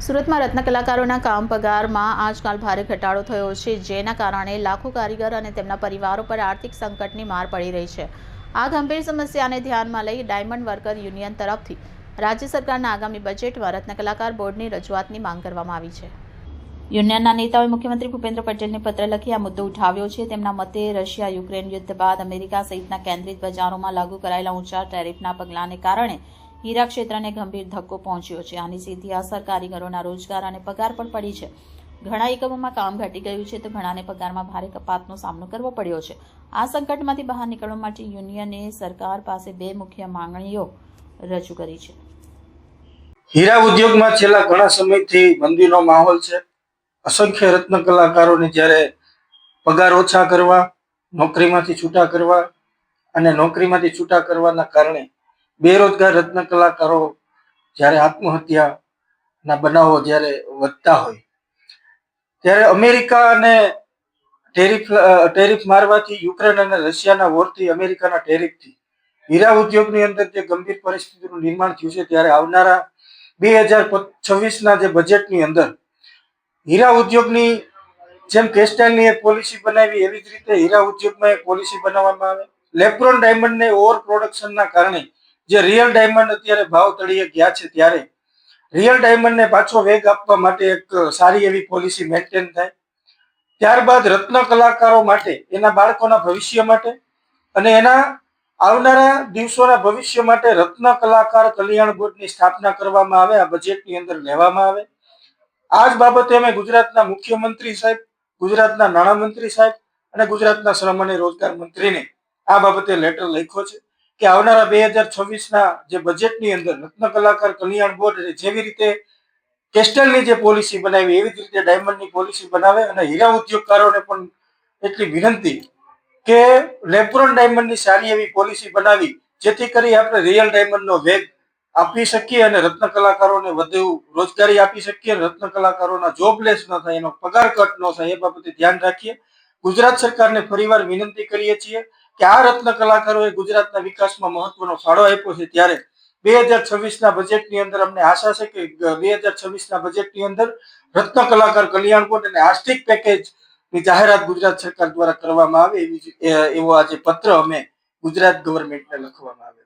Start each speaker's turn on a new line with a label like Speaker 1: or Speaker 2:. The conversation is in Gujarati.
Speaker 1: સુરતમાં રત્ન કલાકારોના કામ પગારમાં આજકાલ ભારે ઘટાડો થયો છે, જેના કારણે લાખો કારીગર અને તેમના પરિવારો પર આર્થિક સંકટની માર પડી રહી છે। આ ગંભીર સમસ્યાને ધ્યાનમાં લઈ ડાયમંડ વર્કર યુનિયન તરફથી રાજ્ય સરકારના આગામી બજેટમાં રત્ન કલાકાર બોર્ડની રજૂઆતની માંગ કરવામાં આવી છે। યુનિયનના નેતાઓએ મુખ્યમંત્રી ભૂપેન્દ્ર પટેલને પત્ર લખી આ મુદ્દો ઉઠાવ્યો છે। તેમના મતે રશિયા યુક્રેન યુદ્ધ બાદ અમેરિકા સહિતના કેન્દ્રિત બજારોમાં લાગુ કરાયેલા ઊંચા ટેરિફના પગલાંને કારણે હીરા ક્ષેત્રને ગંભીર ધક્કો પહોંચ્યો છે। આની સીધી અસર કારીગરોના રોજગાર અને પગાર પર પડી છે। ઘણા એકમોમાં કામ ઘટી ગયું છે તો ઘણાને પગારમાં ભારે કપાતનો સામનો કરવો પડ્યો છે। આ સંકટમાંથી બહાર નીકળવા માટે યુનિયને સરકાર પાસે બે મુખ્ય માંગણીઓ રજૂ કરી છે।
Speaker 2: હીરા ઉદ્યોગમાં છેલ્લા ઘણા સમયથી મંદીનો માહોલ છે। અસંખ્ય રત્ન કલાકારોને જ્યારે પગાર ઓછા કરવા, નોકરીમાંથી છૂટા કરવા અને નોકરીમાંથી છૂટા કરવાના કારણે બેરોજગાર રત્ન કલાકારો જ્યારે આત્મહત્યાના બનાવો જ્યારે વધતા હોય ત્યારે અમેરિકા અને ટેરિફ મારવાથી, યુક્રેન અને રશિયાના વોરથી, અમેરિકાના ટેરિફથી હીરા ઉદ્યોગની અંદર જે ગંભીર પરિસ્થિતિનું નિર્માણ થયું છે, ત્યારે આવનારા 2026ના જે બજેટની અંદર હીરા ઉદ્યોગની જેમ કેસ્ટાઇલની એક પોલિસી બનાવી એવી જ રીતે હીરા ઉદ્યોગમાં એક પોલિસી બનાવવામાં આવે। લેબ્રોન ડાયમંડને ઓવર પ્રોડક્શનના કારણે જે રિયલ ડાયમંડ અત્યારે ભાવ તળિયે ગયા છે, ત્યારે રિયલ ડાયમંડને પાછો વેગ આપવા માટે એક સારી એવી પોલિસી મેન્ટેન થાય। ત્યારબાદ રત્ન કલાકારો માટે, એના બાળકોના ભવિષ્ય માટે અને એના આવનારા દિવસોના ભવિષ્ય માટે રત્ન કલાકાર કલ્યાણ બોર્ડની સ્થાપના કરવામાં આવે, આ બજેટની અંદર લેવામાં આવે। આ જ બાબતે અમે ગુજરાતના મુખ્યમંત્રી સાહેબ, ગુજરાતના નાણામંત્રી સાહેબ અને ગુજરાતના શ્રમ અને રોજગાર મંત્રીને આ બાબતે લેટર લખ્યો છે કે આવનારા 2026ના જે બજેટની અંદર રત્ન કલાકાર કલ્યાણ બોર્ડ જેવી રીતે કેસ્ટલની જે પોલિસી બનાવી એવી જ રીતે ડાયમંડની પોલિસી બનાવે અને હીરા ઉદ્યોગકારોને પણ એટલી વિનંતી કે લેબ્રોન ડાયમંડની સારી એવી પોલિસી બનાવી જેથી કરી આપણે રિયલ ડાયમંડનો વેગ આપી શકીએ અને રત્ન કલાકારોને વધુ રોજગારી આપી શકીએ, રત્ન કલાકારોના જોબલેસ ન થાય, એનો પગાર કટ ન થાય, એ બાબતે ધ્યાન રાખીએ। ગુજરાત સરકારને ફરીવાર વિનંતી કરીએ છીએ કે આ રત્ન કલાકારોએ ગુજરાતના વિકાસમાં મહત્વનો ફાળો આપ્યો છે, ત્યારે 2026ના બજેટની અંદર અમને આશા છે કે 2026ના બજેટની અંદર રત્ન કલાકાર કલ્યાણ બોર્ડ અને આર્થિક પેકેજની જાહેરાત ગુજરાત સરકાર દ્વારા કરવામાં આવે એવો આજે પત્ર અમે ગુજરાત ગવર્મેન્ટને લખવામાં આવે।